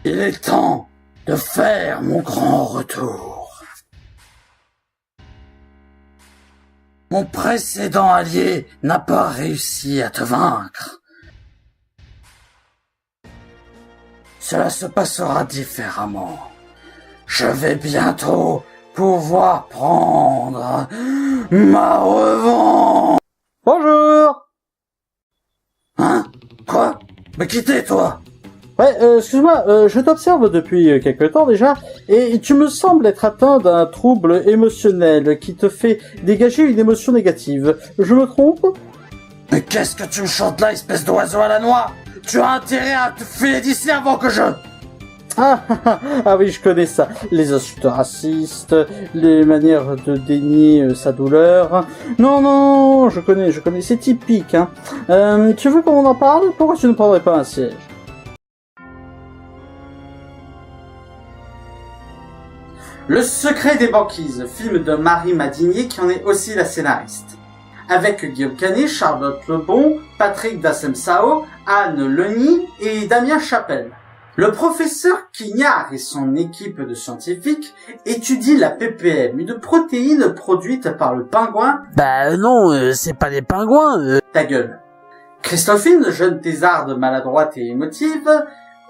Il est temps de faire mon grand retour. Mon précédent allié n'a pas réussi à te vaincre. Cela se passera différemment. Je vais bientôt pouvoir prendre ma revanche. Bonjour. Hein? Quoi? Mais qui t'es, toi? Ouais, excuse-moi, je t'observe depuis quelque temps déjà, et tu me sembles être atteint d'un trouble émotionnel qui te fait dégager une émotion négative. Je me trompe? Mais qu'est-ce que tu me chantes là, espèce d'oiseau à la noix? Tu as intérêt à te filer d'ici avant que je... Ah oui, je connais ça. Les insultes racistes, les manières de dénier sa douleur. Non, je connais, c'est typique, hein. Tu veux qu'on en parle? Pourquoi tu ne prendrais pas un siège? Le secret des banquises, film de Marie Madinier qui en est aussi la scénariste. Avec Guillaume Canet, Charlotte Lebon, Patrick Dassem-Sao, Anne Leny et Damien Chapelle. Le professeur Quignard et son équipe de scientifiques étudient la ppm, une protéine produite par le pingouin. Bah non, c'est pas des pingouins. Ta gueule. Christophine, jeune thésarde maladroite et émotive,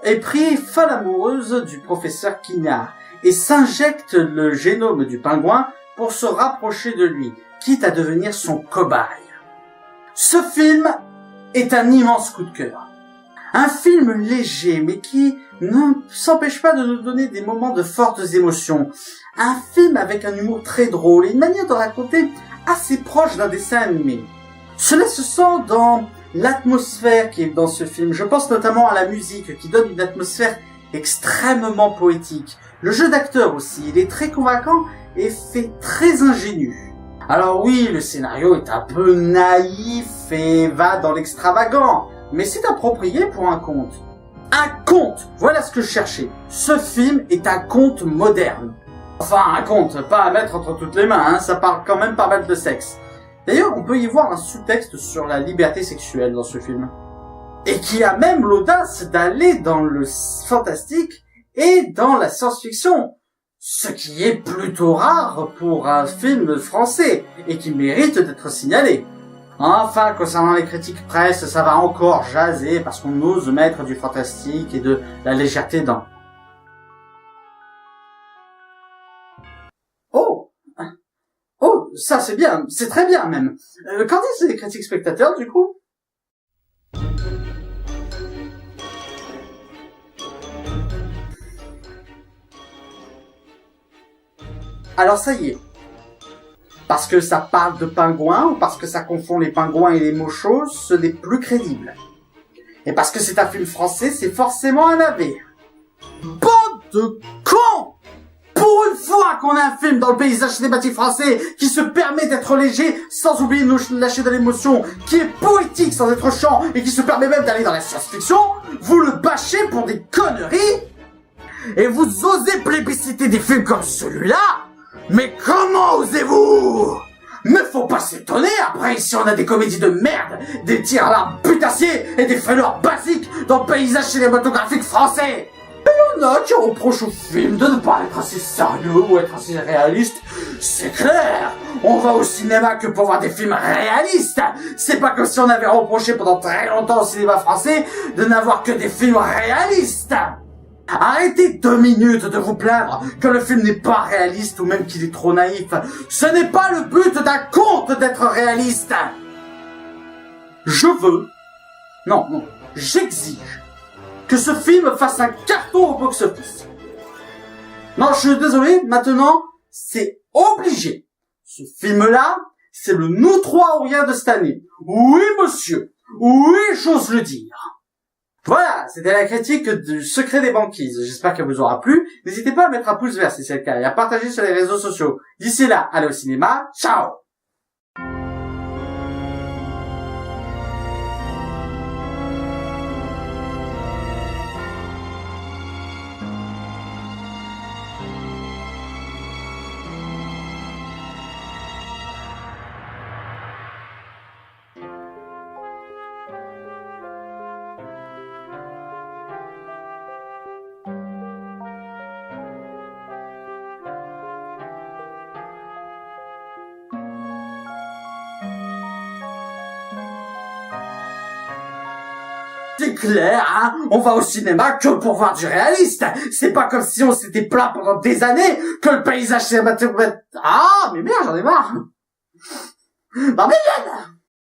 est prise folle amoureuse du professeur Quignard et s'injecte le génome du pingouin pour se rapprocher de lui, quitte à devenir son cobaye. Ce film est un immense coup de cœur. Un film léger, mais qui ne s'empêche pas de nous donner des moments de fortes émotions. Un film avec un humour très drôle et une manière de raconter assez proche d'un dessin animé. Cela se sent dans l'atmosphère qui est dans ce film. Je pense notamment à la musique qui donne une atmosphère extrêmement poétique. Le jeu d'acteur aussi, il est très convaincant et fait très ingénu. Alors oui, le scénario est un peu naïf et va dans l'extravagant, mais c'est approprié pour un conte. Un conte, voilà ce que je cherchais. Ce film est un conte moderne. Enfin, un conte, pas à mettre entre toutes les mains, hein, ça parle quand même pas mal de sexe. D'ailleurs, on peut y voir un sous-texte sur la liberté sexuelle dans ce film. Et qui a même l'audace d'aller dans le fantastique et dans la science-fiction. Ce qui est plutôt rare pour un film français et qui mérite d'être signalé. Enfin, concernant les critiques presse, ça va encore jaser parce qu'on ose mettre du fantastique et de la légèreté dans. Oh, ça c'est bien, c'est très bien même. Qu'en disent les critiques spectateurs du coup? Alors ça y est. Parce que ça parle de pingouins ou parce que ça confond les pingouins et les mochos, ce n'est plus crédible. Et parce que c'est un film français, c'est forcément un navet. Bande de cons! Pour une fois qu'on a un film dans le paysage cinématique français qui se permet d'être léger sans oublier de nous lâcher de l'émotion, qui est poétique sans être chiant et qui se permet même d'aller dans la science-fiction, vous le bâchez pour des conneries et vous osez plébisciter des films comme celui-là. Mais comment osez-vous? Mais faut pas s'étonner, après ici on a des comédies de merde, des tirs à l'arme putassiers et des thrillers basiques dans le paysage cinématographique français. Et il y en a qui reprochent au film de ne pas être assez sérieux ou être assez réaliste. C'est clair, on va au cinéma que pour voir des films réalistes. C'est pas comme si on avait reproché pendant très longtemps au cinéma français de n'avoir que des films réalistes. Arrêtez 2 minutes de vous plaindre que le film n'est pas réaliste ou même qu'il est trop naïf. Ce n'est pas le but d'un conte d'être réaliste. J'exige que ce film fasse un carton au box-office. Non, je suis désolé, maintenant, c'est obligé. Ce film-là, c'est le nous trois ou rien de cette année. Oui, monsieur. Oui, j'ose le dire. Voilà, c'était la critique du secret des banquises. J'espère qu'elle vous aura plu. N'hésitez pas à mettre un pouce vert si c'est le cas et à partager sur les réseaux sociaux. D'ici là, allez au cinéma. Ciao! c'est clair, hein. On va au cinéma que pour voir du réaliste. C'est pas comme si on s'était plaint pendant des années que le paysage cinématographique... Ah, mais merde, j'en ai marre. Non mais viens.